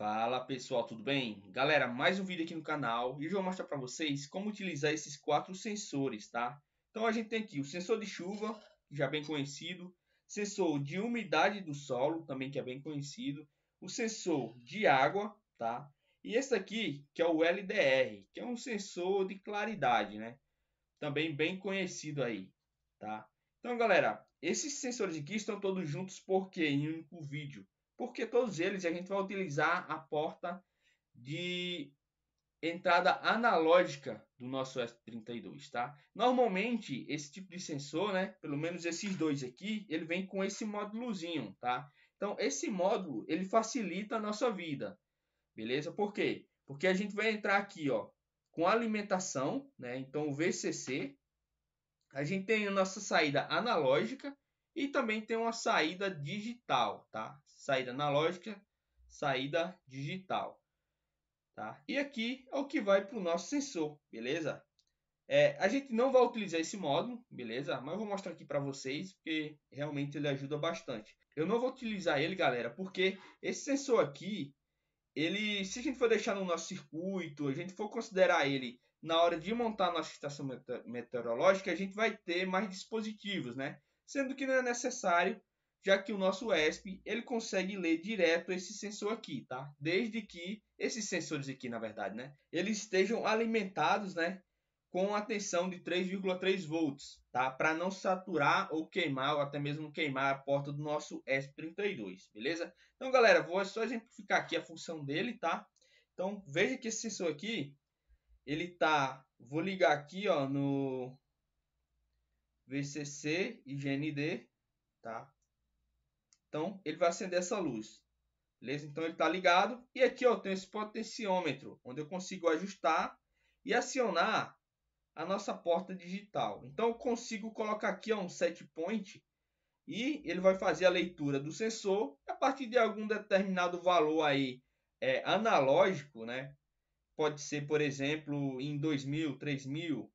Fala pessoal, tudo bem? Galera, mais um vídeo aqui no canal e hoje eu vou mostrar para vocês como utilizar esses 4 sensores, tá? Então a gente tem aqui o sensor de chuva, já bem conhecido, sensor de umidade do solo, também que é bem conhecido, o sensor de água, tá? E esse aqui, que é o LDR, que é um sensor de claridade, né? Também bem conhecido aí, tá? Então, galera, esses sensores aqui estão todos juntos porque em um único vídeo. Porque todos eles a gente vai utilizar a porta de entrada analógica do nosso S32, tá? Normalmente, esse tipo de sensor, né, pelo menos esses dois aqui, ele vem com esse módulozinho, tá? Então, esse módulo, ele facilita a nossa vida, beleza? Por quê? Porque a gente vai entrar aqui, ó, com alimentação, né? Então, o VCC, a gente tem a nossa saída analógica e também tem uma saída digital, tá? Saída analógica, saída digital, tá? E aqui é o que vai para o nosso sensor, beleza? A gente não vai utilizar esse módulo, beleza? Mas eu vou mostrar aqui para vocês, porque realmente ele ajuda bastante. Eu não vou utilizar ele, galera, porque esse sensor aqui, ele, se a gente for deixar no nosso circuito, a gente for considerar ele na hora de montar a nossa estação meteorológica, a gente vai ter mais dispositivos, né? Sendo que não é necessário, já que o nosso ESP ele consegue ler direto esse sensor aqui, tá? Desde que esses sensores aqui, na verdade, né, eles estejam alimentados, né, com a tensão de 3,3 volts, tá? Para não saturar ou queimar, ou até mesmo queimar a porta do nosso ESP32, beleza? Então, galera, vou só exemplificar aqui a função dele, tá? Então, veja que esse sensor aqui, ele tá, vou ligar aqui, ó, no VCC e GND, tá? Então, ele vai acender essa luz, beleza? Então, ele tá ligado. E aqui, ó, tem esse potenciômetro, onde eu consigo ajustar e acionar a nossa porta digital. Então, eu consigo colocar aqui, ó, um set point e ele vai fazer a leitura do sensor a partir de algum determinado valor aí analógico, né? Pode ser, por exemplo, em 2000, 3000,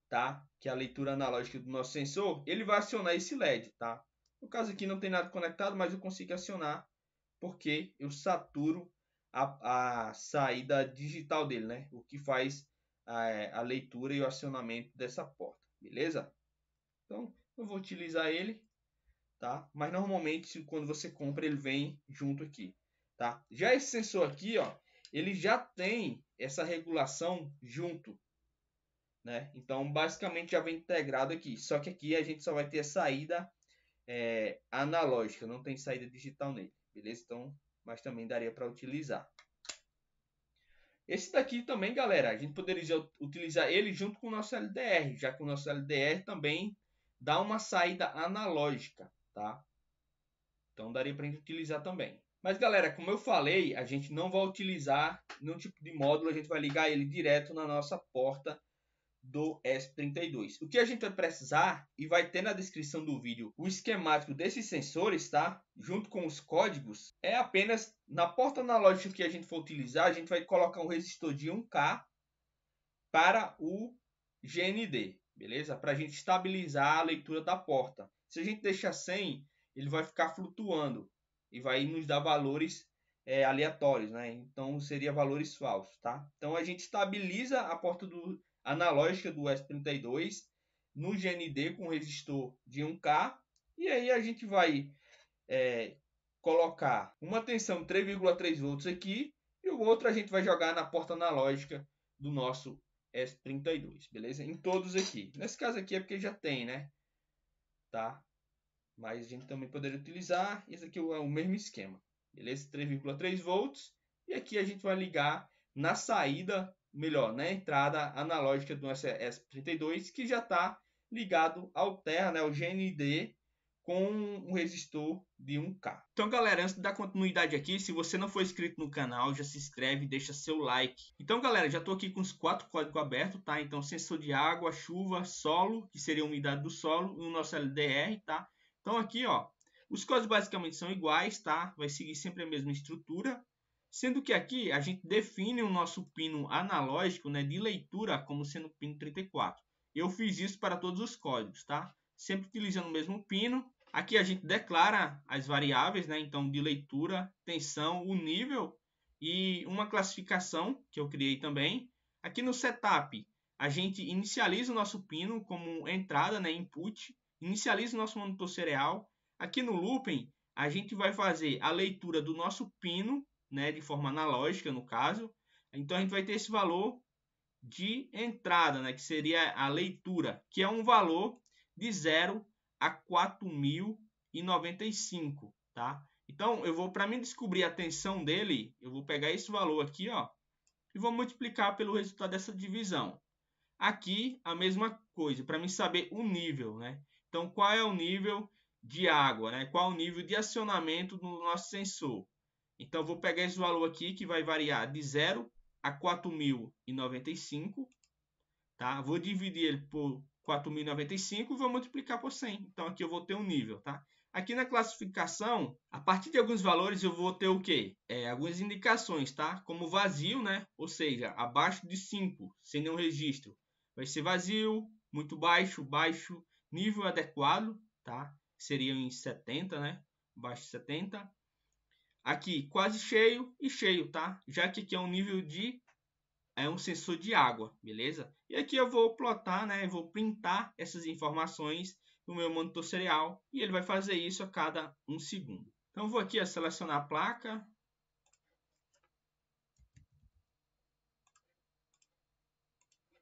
tá? Que é a leitura analógica do nosso sensor, ele vai acionar esse LED, tá? No caso aqui não tem nada conectado, mas eu consigo acionar porque eu saturo a saída digital dele, né? O que faz a leitura e o acionamento dessa porta, beleza? Então, eu vou utilizar ele, tá? Mas normalmente quando você compra ele vem junto aqui, tá? Já esse sensor aqui, ó, ele já tem essa regulação junto, né? Então basicamente já vem integrado aqui. Só que aqui a gente só vai ter a saída analógica, não tem saída digital nele, beleza? Então, mas também daria para utilizar. Esse daqui também, galera, a gente poderia utilizar ele junto com o nosso LDR, já que o nosso LDR também dá uma saída analógica, tá? Então daria para a gente utilizar também. Mas galera, como eu falei, a gente não vai utilizar nenhum tipo de módulo, a gente vai ligar ele direto na nossa porta do S32. O que a gente vai precisar, e vai ter na descrição do vídeo, o esquemático desses sensores, tá? Junto com os códigos, é apenas na porta analógica que a gente for utilizar, a gente vai colocar um resistor de 1K para o GND, beleza? Para a gente estabilizar a leitura da porta. Se a gente deixar sem, ele vai ficar flutuando e vai nos dar valores aleatórios, né? Então seria valores falsos, tá? Então a gente estabiliza a porta analógica do S32 no GND com resistor de 1K e aí a gente vai colocar uma tensão de 3,3 volts aqui e o outro a gente vai jogar na porta analógica do nosso S32, beleza? Em todos aqui. Nesse caso aqui é porque já tem, né? Tá? Mas a gente também poderia utilizar. Esse aqui é o mesmo esquema, beleza? 3,3 volts. E aqui a gente vai ligar na saída, melhor, na entrada analógica do nosso S32, que já está ligado ao Terra, né? O GND com um resistor de 1K. Então, galera, antes de dar continuidade aqui, se você não for inscrito no canal, já se inscreve e deixa seu like. Então, galera, já estou aqui com os 4 códigos abertos, tá? Então, sensor de água, chuva, solo, que seria a umidade do solo, e o nosso LDR, tá? Então, aqui, ó, os códigos basicamente são iguais, tá? Vai seguir sempre a mesma estrutura. Sendo que aqui a gente define o nosso pino analógico, né, de leitura como sendo o pino 34. Eu fiz isso para todos os códigos, tá? Sempre utilizando o mesmo pino. Aqui a gente declara as variáveis, né? Então, de leitura, tensão, o nível e uma classificação que eu criei também. Aqui no setup, a gente inicializa o nosso pino como entrada, né, input, inicializa o nosso monitor serial. Aqui no looping, a gente vai fazer a leitura do nosso pino, né, de forma analógica, no caso. Então, a gente vai ter esse valor de entrada, né, que seria a leitura, que é um valor de 0 a 4095, tá? Então, eu vou, para mim descobrir a tensão dele, eu vou pegar esse valor aqui, ó, e vou multiplicar pelo resultado dessa divisão. Aqui, a mesma coisa, para mim saber o nível, né? Então, qual é o nível de água, né? Qual é o nível de acionamento do nosso sensor? Então, eu vou pegar esse valor aqui, que vai variar de 0 a 4095, tá? Vou dividir ele por 4095 e vou multiplicar por 100. Então, aqui eu vou ter um nível, tá? Aqui na classificação, a partir de alguns valores eu vou ter o quê? Algumas indicações, tá? Como vazio, né? Ou seja, abaixo de 5, sem nenhum registro. Vai ser vazio, muito baixo, baixo, nível adequado, tá? Seria em 70, né? Abaixo de 70. Aqui, quase cheio e cheio, tá? Já que aqui é um nível de... é um sensor de água, beleza? E aqui eu vou plotar, né? Vou printar essas informações no meu monitor serial e ele vai fazer isso a cada 1 segundo. Então, eu vou aqui selecionar a placa.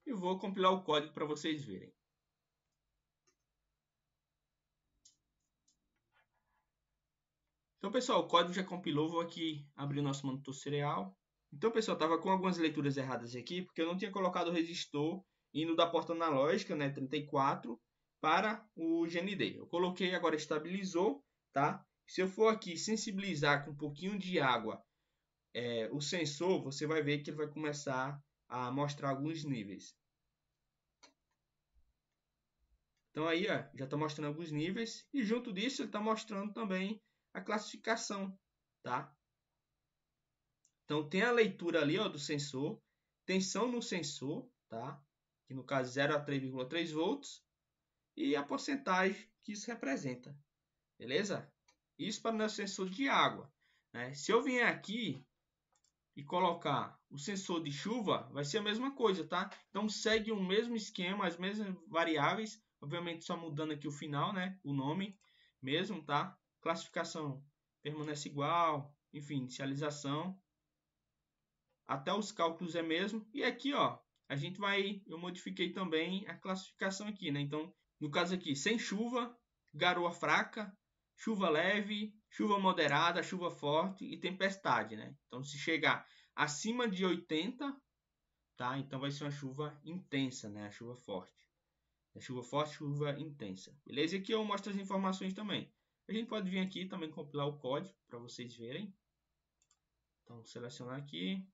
E vou compilar o código para vocês verem. Então, pessoal, o código já compilou. Vou aqui abrir o nosso monitor serial. Então, pessoal, estava com algumas leituras erradas aqui, porque eu não tinha colocado o resistor indo da porta analógica, né, 34, para o GND. Eu coloquei, agora estabilizou, tá? Se eu for aqui sensibilizar com um pouquinho de água o sensor, você vai ver que ele vai começar a mostrar alguns níveis. Então aí, ó, já está mostrando alguns níveis e junto disso ele está mostrando também a classificação, tá? Então tem a leitura ali, ó, do sensor, tensão no sensor, tá? Que no caso 0 a 3,3 volts e a porcentagem que isso representa, beleza? Isso para o nosso sensor de água, né? Se eu vier aqui e colocar o sensor de chuva, vai ser a mesma coisa, tá? Então segue o mesmo esquema, as mesmas variáveis, obviamente só mudando aqui o final, né? O nome mesmo, tá? Classificação permanece igual, enfim, inicialização. Até os cálculos é mesmo. E aqui, ó, eu modifiquei também a classificação aqui, né? Então, no caso aqui, sem chuva, garoa fraca, chuva leve, chuva moderada, chuva forte e tempestade, né? Então, se chegar acima de 80, tá? Então vai ser uma chuva intensa, né? A chuva forte. A chuva forte, chuva intensa. Beleza? E aqui eu mostro as informações também. A gente pode vir aqui também compilar o código para vocês verem. Então, selecionar aqui.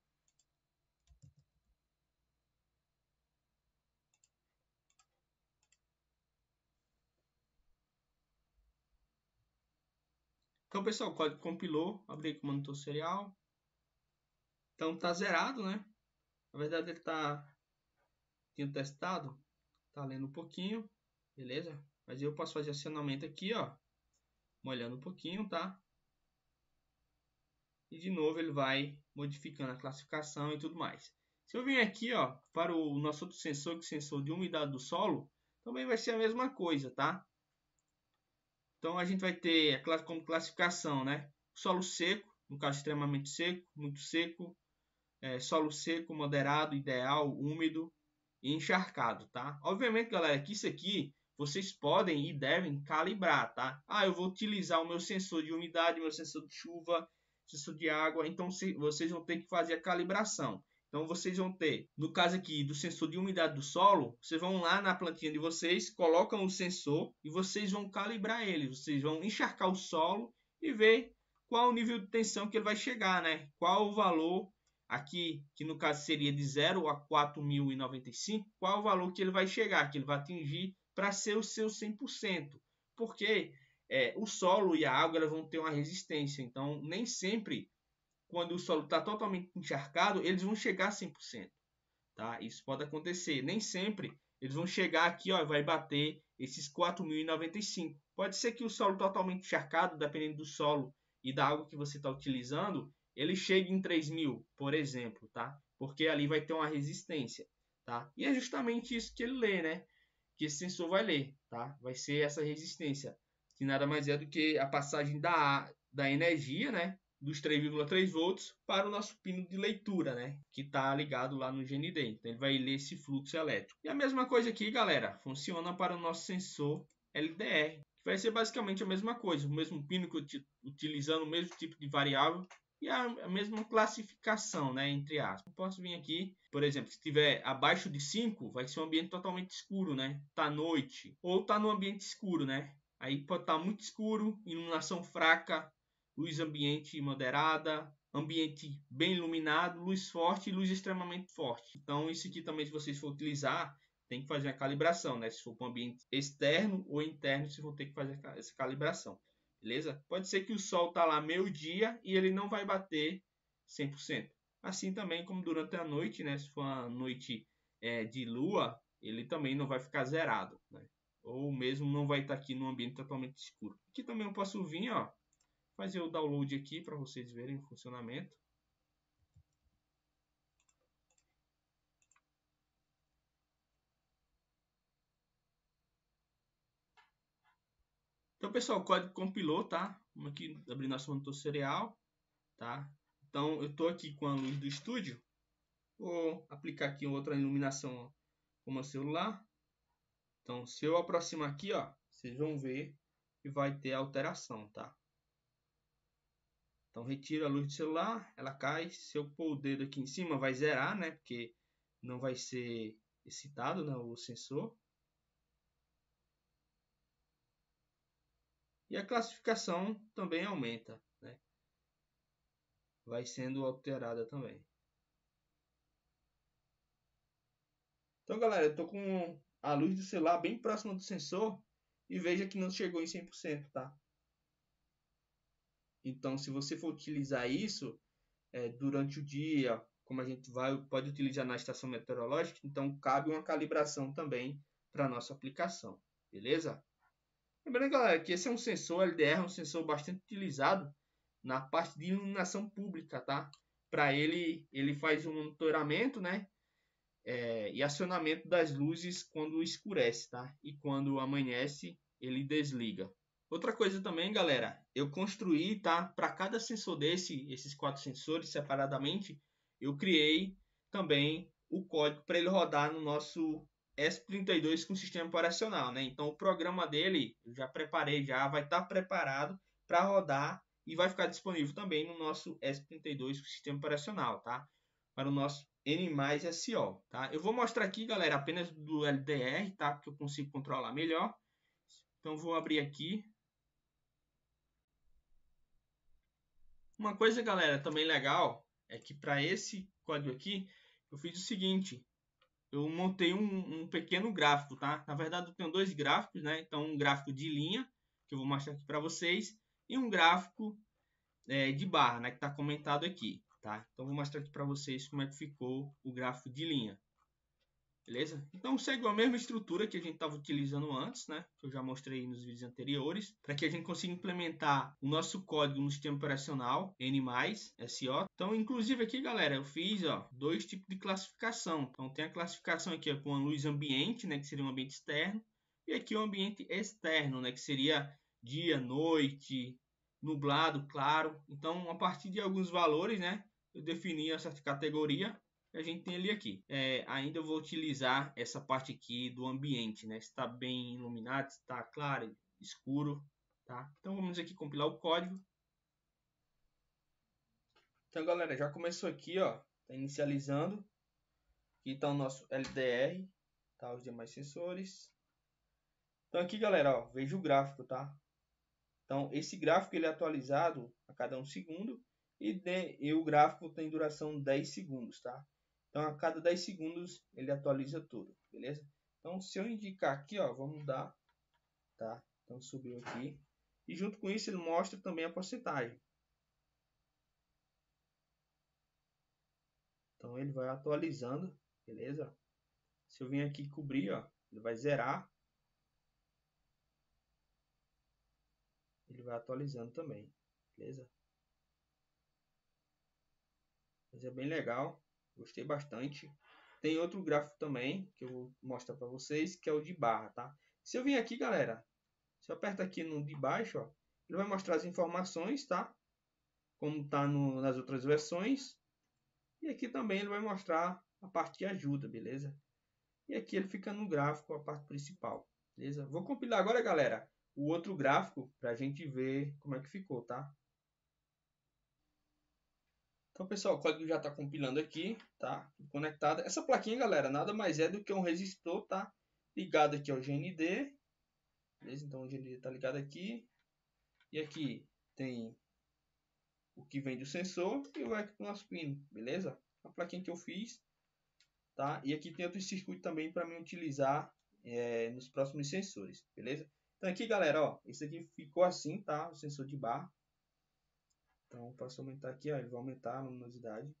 Então, pessoal, o código compilou. Abri aqui o monitor serial. Então, tá zerado, né? Na verdade, ele tinha testado. Tá lendo um pouquinho. Beleza? Mas eu posso fazer acionamento aqui, ó. Molhando um pouquinho, tá? E de novo ele vai modificando a classificação e tudo mais. Se eu vir aqui, ó, para o nosso outro sensor, que é o sensor de umidade do solo, também vai ser a mesma coisa, tá? Então a gente vai ter como classificação, né? Solo seco, no caso extremamente seco, muito seco, solo seco, moderado, ideal, úmido e encharcado, tá? Obviamente, galera, que isso aqui vocês podem e devem calibrar, tá? Ah, eu vou utilizar o meu sensor de umidade, meu sensor de chuva, sensor de água, então vocês vão ter que fazer a calibração. Então vocês vão ter, no caso aqui do sensor de umidade do solo, vocês vão lá na plantinha de vocês, colocam o sensor e vocês vão calibrar ele. Vocês vão encharcar o solo e ver qual o nível de tensão que ele vai chegar, né? Qual o valor aqui, que no caso seria de 0 a 4095, qual o valor que ele vai chegar, que ele vai atingir para ser o seu 100%. Porque o solo e a água elas vão ter uma resistência. Então, nem sempre, quando o solo está totalmente encharcado, eles vão chegar a 100%. Tá? Isso pode acontecer. Nem sempre eles vão chegar aqui, ó, vai bater esses 4095. Pode ser que o solo totalmente encharcado, dependendo do solo e da água que você está utilizando, ele chegue em 3.000, por exemplo, tá? Porque ali vai ter uma resistência, tá? E é justamente isso que ele lê, né? Que esse sensor vai ler, tá? Vai ser essa resistência, que nada mais é do que a passagem da energia, né? Dos 3,3 volts para o nosso pino de leitura, né? Que está ligado lá no GND. Então ele vai ler esse fluxo elétrico. E a mesma coisa aqui, galera, funciona para o nosso sensor LDR, que vai ser basicamente a mesma coisa, o mesmo pino que utilizando o mesmo tipo de variável e a mesma classificação, né, entre aspas. Eu posso vir aqui, por exemplo, se estiver abaixo de 5, vai ser um ambiente totalmente escuro, né? Tá à noite ou tá no ambiente escuro, né? Aí pode estar muito escuro, iluminação fraca, luz ambiente moderada, ambiente bem iluminado, luz forte e luz extremamente forte. Então isso aqui também, se vocês for utilizar, tem que fazer a calibração, né? Se for para um ambiente externo ou interno, vocês vão ter que fazer essa calibração. Beleza? Pode ser que o sol tá lá meio-dia e ele não vai bater 100%. Assim também como durante a noite, né? Se for uma noite de lua, ele também não vai ficar zerado, né? Ou mesmo não vai estar aqui no ambiente totalmente escuro. Aqui também eu posso vir, ó, fazer o download aqui para vocês verem o funcionamento. Então, pessoal, o código compilou, tá? Vamos aqui abrir nosso monitor serial, tá? Então, eu estou aqui com a luz do estúdio. Vou aplicar aqui outra iluminação com o meu celular. Então, se eu aproximar aqui, ó, vocês vão ver que vai ter alteração, tá? Então, retira a luz do celular, ela cai. Se eu pôr o dedo aqui em cima, vai zerar, né? Porque não vai ser excitado, né, o sensor. E a classificação também aumenta, né? Vai sendo alterada também. Então, galera, eu estou com a luz do celular bem próxima do sensor e veja que não chegou em 100%, tá? Então, se você for utilizar isso durante o dia, como a gente pode utilizar na estação meteorológica, então cabe uma calibração também para a nossa aplicação, beleza? Lembrando, galera, que esse é um sensor LDR, um sensor bastante utilizado na parte de iluminação pública, tá? Para ele faz um monitoramento, né? E acionamento das luzes quando escurece, tá? E quando amanhece, ele desliga. Outra coisa também, galera, eu construí, tá? Para cada sensor esses 4 sensores separadamente, eu criei também o código para ele rodar no nosso ESP32 com sistema operacional, né? Então o programa dele eu já preparei, já vai estar preparado para rodar e vai ficar disponível também no nosso ESP32 com sistema operacional, tá? Para o nosso N+SO, tá? Eu vou mostrar aqui, galera, apenas do LDR, tá? Porque eu consigo controlar melhor. Então vou abrir aqui. Uma coisa, galera, também legal é que para esse código aqui eu fiz o seguinte: eu montei um pequeno gráfico, tá? Na verdade, eu tenho 2 gráficos, né? Então, um gráfico de linha que eu vou mostrar aqui para vocês e um gráfico de barra, né? Que está comentado aqui, tá? Então, vou mostrar aqui para vocês como é que ficou o gráfico de linha. Beleza? Então segue a mesma estrutura que a gente estava utilizando antes, né? Que eu já mostrei nos vídeos anteriores, para que a gente consiga implementar o nosso código no sistema operacional N+SO. Então, inclusive aqui, galera, eu fiz 2 tipos de classificação. Então tem a classificação aqui com a luz ambiente, né? Que seria um ambiente externo, e aqui o ambiente externo, né? Que seria dia, noite, nublado, claro. Então, a partir de alguns valores, né? Eu defini essa categoria que a gente tem ali aqui. Ainda eu vou utilizar essa parte aqui do ambiente, né? Está bem iluminado, está claro, escuro, tá? Então vamos aqui compilar o código. Então, galera, já começou aqui, ó, tá inicializando. Aqui está o nosso LDR, tá? Os demais sensores. Então aqui, galera, ó, veja o gráfico, tá? Então esse gráfico ele é atualizado a cada 1 segundo e o gráfico tem duração 10 segundos, tá? Então, a cada 10 segundos, ele atualiza tudo, beleza? Então, se eu indicar aqui, ó, vamos dar, tá? Então, subiu aqui. E junto com isso, ele mostra também a porcentagem. Então, ele vai atualizando, beleza? Se eu vir aqui cobrir, ó, ele vai zerar. Ele vai atualizando também, beleza? Mas é bem legal, gostei bastante. Tem outro gráfico também que eu vou mostrar para vocês, que é o de barra, tá? Se eu vir aqui, galera, se eu aperto aqui no de baixo, ó, ele vai mostrar as informações, tá? Como tá nas outras versões. E aqui também ele vai mostrar a parte de ajuda, beleza? E aqui ele fica no gráfico, a parte principal, beleza? Vou compilar agora, galera, o outro gráfico para a gente ver como é que ficou, tá? Então, pessoal, o código já está compilando aqui, tá? Conectado. Essa plaquinha, galera, nada mais é do que um resistor, tá? Ligado aqui ao GND. Beleza? Então, o GND está ligado aqui. E aqui tem o que vem do sensor e o aqui do nosso pino, beleza? A plaquinha que eu fiz, tá? E aqui tem outro circuito também para mim utilizar nos próximos sensores, beleza? Então, aqui, galera, ó, esse aqui ficou assim, tá? O sensor de barra. Então, posso aumentar aqui, ó, ele vai aumentar a luminosidade.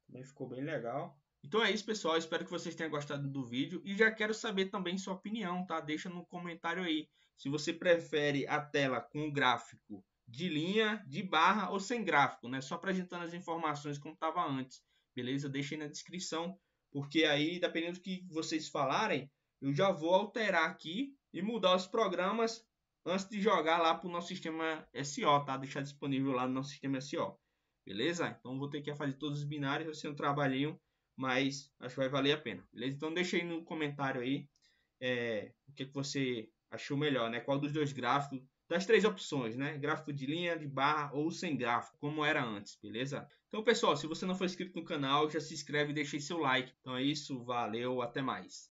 Também ficou bem legal. Então é isso, pessoal. Espero que vocês tenham gostado do vídeo. E já quero saber também sua opinião, tá? Deixa no comentário aí. Se você prefere a tela com gráfico de linha, de barra ou sem gráfico, né? Só apresentando as informações como estava antes. Beleza? Deixa aí na descrição. Porque aí, dependendo do que vocês falarem, eu já vou alterar aqui e mudar os programas antes de jogar lá para o nosso sistema SO, tá? Deixar disponível lá no nosso sistema SO. Beleza? Então vou ter que fazer todos os binários, vai ser um trabalhinho, mas acho que vai valer a pena. Beleza? Então deixa aí no comentário aí o que você achou melhor, né? Qual dos dois gráficos, das três opções, né? Gráfico de linha, de barra ou sem gráfico, como era antes, beleza? Então, pessoal, se você não for inscrito no canal, já se inscreve e deixa aí seu like. Então é isso, valeu, até mais.